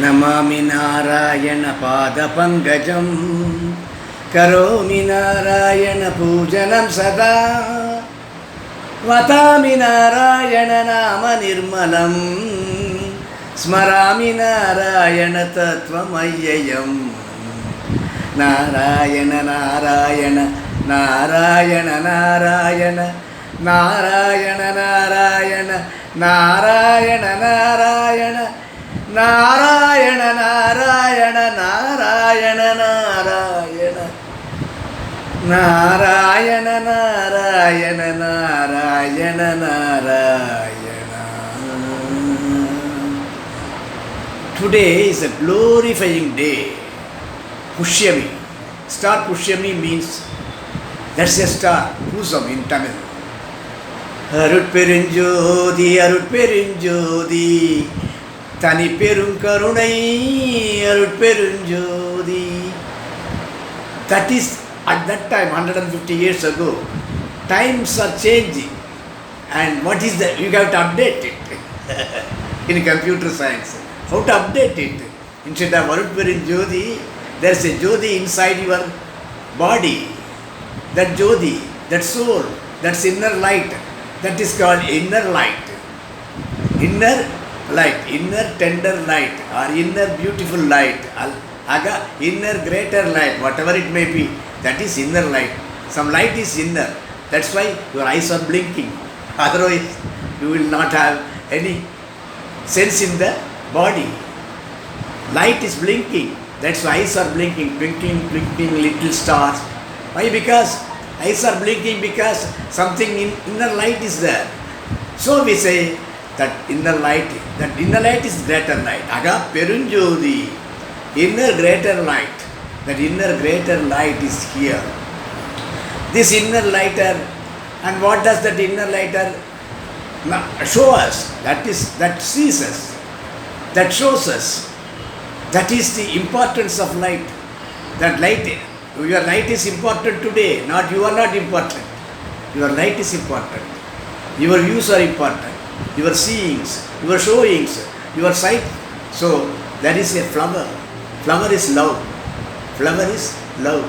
नमामि नारायण पादपङ्कजं करोमि नारायण पूजनं सदा वदामि नारायण नाम निर्मलं स्मरामि Narayan तत्त्वमव्ययं Narayan Narayan Narayan Narayan Narayan Narayan Narayan Narayan Narayan Narayan Narayan Narayan Narayan Narayan Narayan Narayan. Today is a glorifying day. Pushyami. Star Pushyami means that's a star. Pusam in Tamil. Arutperinjodi, Arutperinjodi. Tani Perunkarunai, Arutperinjodi. That is at that time, 150 years ago. Times are changing. And what is that? You have to update it in computer science. How to update it? Instead of Arutperinjodi, there is a Jodi inside your body. That Jodi, that soul, that's inner light. That is called inner light. Inner light, inner tender light or inner beautiful light, inner greater light, whatever it may be, that is inner light. Some light is inner, that's why your eyes are blinking. Otherwise, you will not have any sense in the body. Light is blinking, that's why eyes are blinking, blinking, blinking little stars. Why? Because eyes are blinking because something in inner light is there. So we say that inner light is greater light. Aga Perunjodi, inner greater light. That inner greater light is here. This inner lighter, and what does that inner lighter show us? That sees us, that shows us. That is the importance of light. That light, your light is important today. Not you are not important. Your light is important. Your views are important. Your seeings, your showings, your sight. So there is a flower. Flower is love. Flower is love.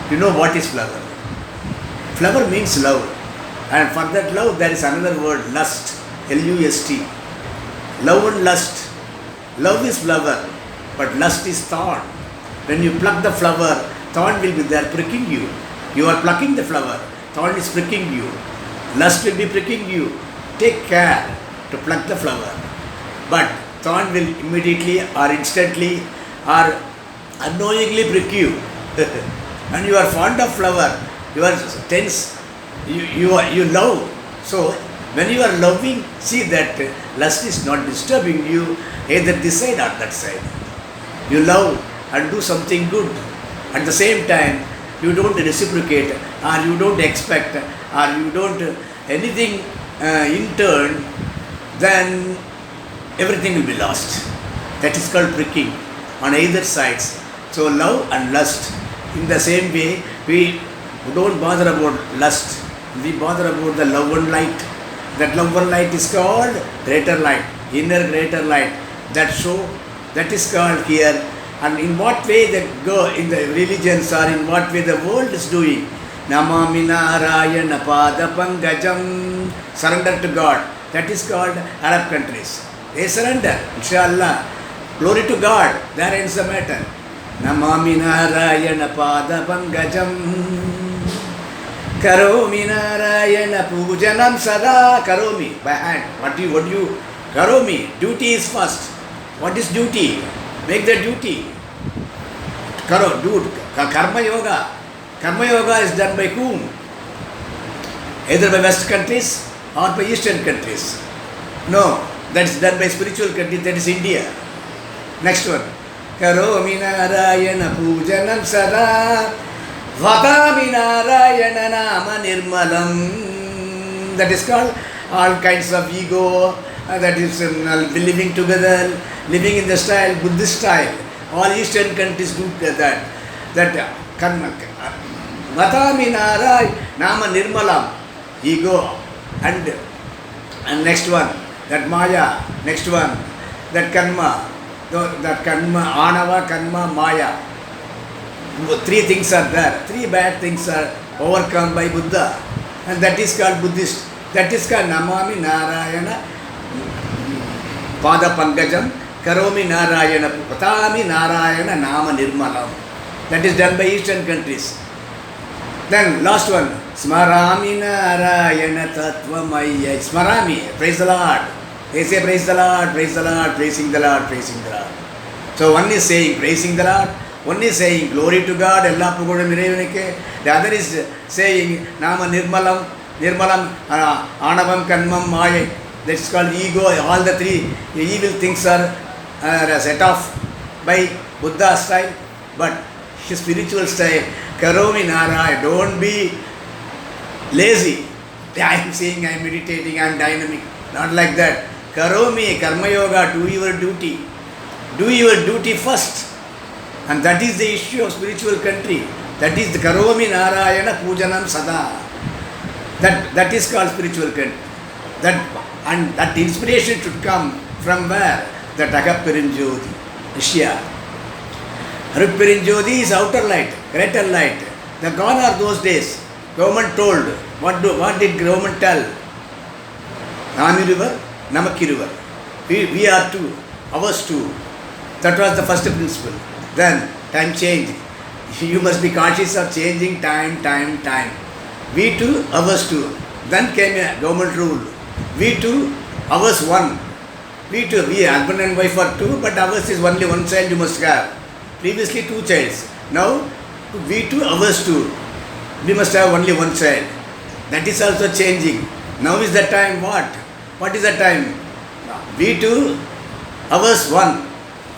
You know what is flower? Flower means love. And for that love there is another word, lust. L-U-S-T. Love and lust. Love is flower, but lust is thorn. When you pluck the flower, thorn will be there pricking you. You are plucking the flower, thorn is pricking you. Lust will be pricking you. Take care to pluck the flower. But thorn will immediately or instantly or unknowingly prick you. And you are fond of flower, you are tense, you love. So when you are loving, see that lust is not disturbing you either this side or that side. You love and do something good. At the same time, you don't reciprocate or you don't expect or you don't anything in turn, then everything will be lost. That is called pricking on either sides. So love and lust. In the same way, we don't bother about lust. We bother about the love and light. That love and light is called greater light, inner greater light. That is called here. And in what way they go in the religions or in what way the world is doing. Namami Narayana Padapangajam. Surrender to God. That is called Arab countries. They surrender. Inshallah. Glory to God. There ends the matter. Namami Narayana Padapangajam. Karomi Narayana Pujanam Sada. Karomi. By hand. What do you? Karomi. Duty is first. What is duty? Make the duty. Do Karma Yoga. Karma Yoga is done by whom? Either by West countries or by Eastern countries. No, that is done by spiritual countries, that is India. Next one. Karomi Narayana Pujanam Sada Vadami Narayana Nama Nirmalam. That is called all kinds of ego, that is living together, living in the style, Buddhist style. All Eastern countries do that. That Vadami Narayana Nama Nirmalam. Ego and next one, that Maya, next one, that Karma, That karma, anava, karma, maya. Three things are there. Three bad things are overcome by Buddha. And that is called Buddhist. That is called Namami Narayana Pada Pankajam Karomi Narayana Patami Narayana Nama Nirmalam. That is done by Eastern countries. Then last one, Smarami Narayana Tattvamaya. Smarami, praise the Lord. They say praise the Lord, praise the Lord, praising the Lord, praising the Lord. So one is saying praising the Lord, one is saying glory to God, Ella Pugodam Irevanike. The other is saying Nama Nirmalam, Nirmalam, Anavam, Kanmam, Maya. That's called ego. All the three evil things are set off by Buddha style, but his spiritual style, Karomi Nara, don't be lazy. I am saying I am meditating, I am dynamic. Not like that. Karomi, Karma Yoga, do your duty. Do your duty first. And that is the issue of spiritual country. That is the Karomi Narayana Pujanam Sada. That is called spiritual country. And that inspiration should come from where? The Agaperinjodi, Shya. Agaperinjodi is outer light, greater light. The gone are those days. Government told. What did government tell? Nami river, Namaki river. We are two, ours two. That was the first principle. Then time changed. You must be conscious of changing time. We two, ours two. Then came a government rule. We two, ours one. We two, we husband and wife are two, but ours is only one child you must have. Previously two childs. Now we two, ours two. We must have only one child. That is also changing. Now is the time what? What is the time? We two, ours one.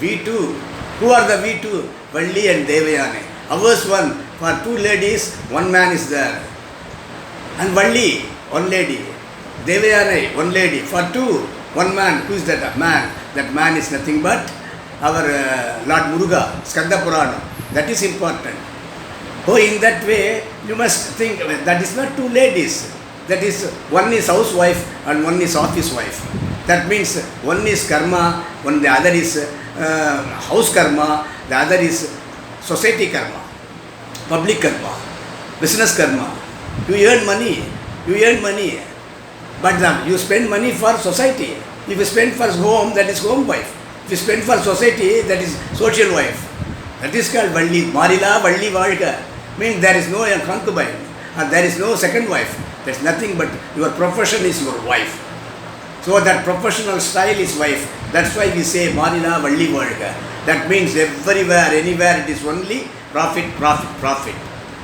We two. Who are the we two? Valli and Devayane. Ours one. For two ladies, one man is there. And Valli, one lady. Devayane, one lady. For two, one man. Who is that man? That man is nothing but our Lord Muruga, Skanda Purana. That is important. Oh, in that way, you must think that is not two ladies. That is, one is housewife and one is office wife. That means one is karma, the other is house karma, the other is society karma, public karma, business karma. You earn money, but you spend money for society. If you spend for home, that is home wife. If you spend for society, that is social wife. That is called Valli, Marila, Valli, Valga. Means there is no concubine, and there is no second wife. There is nothing but your profession is your wife. So that professional style is wife. That's why we say Marila, Valli, Valga. That means everywhere, anywhere, it is only profit.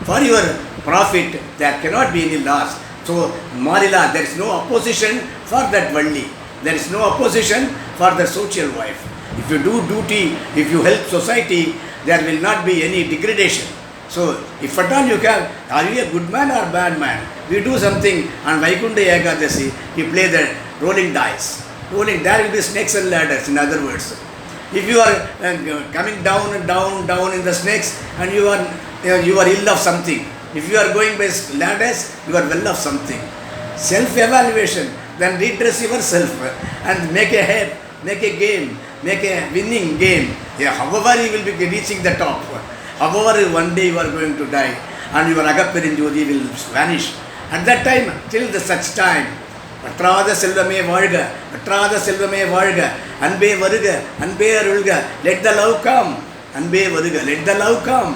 For your profit, there cannot be any loss. So Marila, there is no opposition for that Valli. There is no opposition for the social wife. If you do duty, if you help society, there will not be any degradation. So, if at all you have, are you a good man or bad man? We do something on Vaikunta Ekadasi, you play the rolling dice. There will be snakes and ladders, in other words. If you are coming down and down in the snakes and you are ill of something. If you are going by ladders, you are well of something. Self-evaluation, then redress yourself and make a game, make a winning game. Yeah, however you will be reaching the top. However, one day you are going to die and your Agaperinjodi will vanish. At that time, till the such time, Patrada Selvame Varga, Anbe Varga, Anbe Arulga, let the love come, Anbe Varga, let the love come.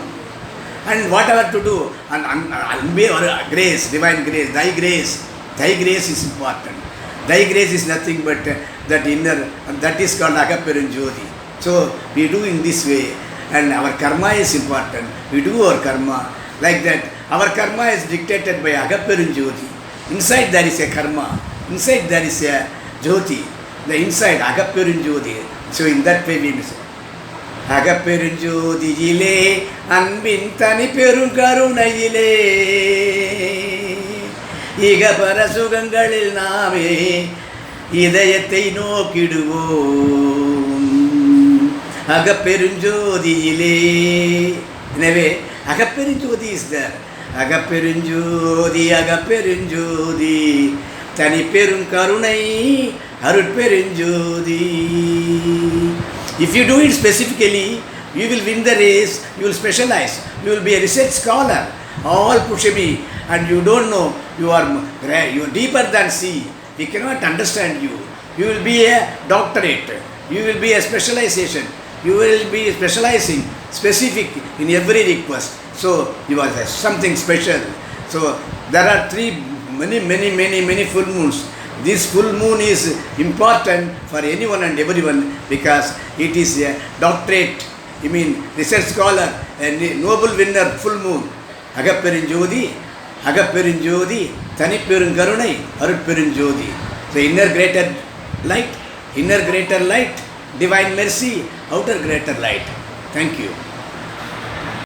And whatever to do, and Anbe grace, divine grace, thy grace is important. Thy grace is nothing but that inner, and that is called Agaperinjodi. So, we do in this way. And our karma is important. We do our karma like that. Our karma is dictated by Agaperinjodi. Inside there is a karma. Inside there is a Jyoti. The inside Agaperinjodi. So in that way we say Agaperinjodi jile anbintani perunkarunayile iga parasugangalil name idayattai nokkiduvom Agaperinjodiyile. Anyway, Agaperinjodi is there. Agaperinjodi, Tani Perun Karunai, Harut Perinjodi. If you do it specifically, you will win the race, you will specialize, you will be a research scholar. All Pushami, and you don't know, you are deeper than sea. We cannot understand you. You will be a doctorate, you will be a specialization, you will be specializing specific in every request. So you are something special. So there are many full moons. This full moon is important for anyone and everyone because it is a doctorate, I mean research scholar, a Nobel winner full moon. Agapperin Jodi, Tanippurun Karunai, Arupurun Jodi. The inner greater light, divine mercy, outer greater light. Thank you.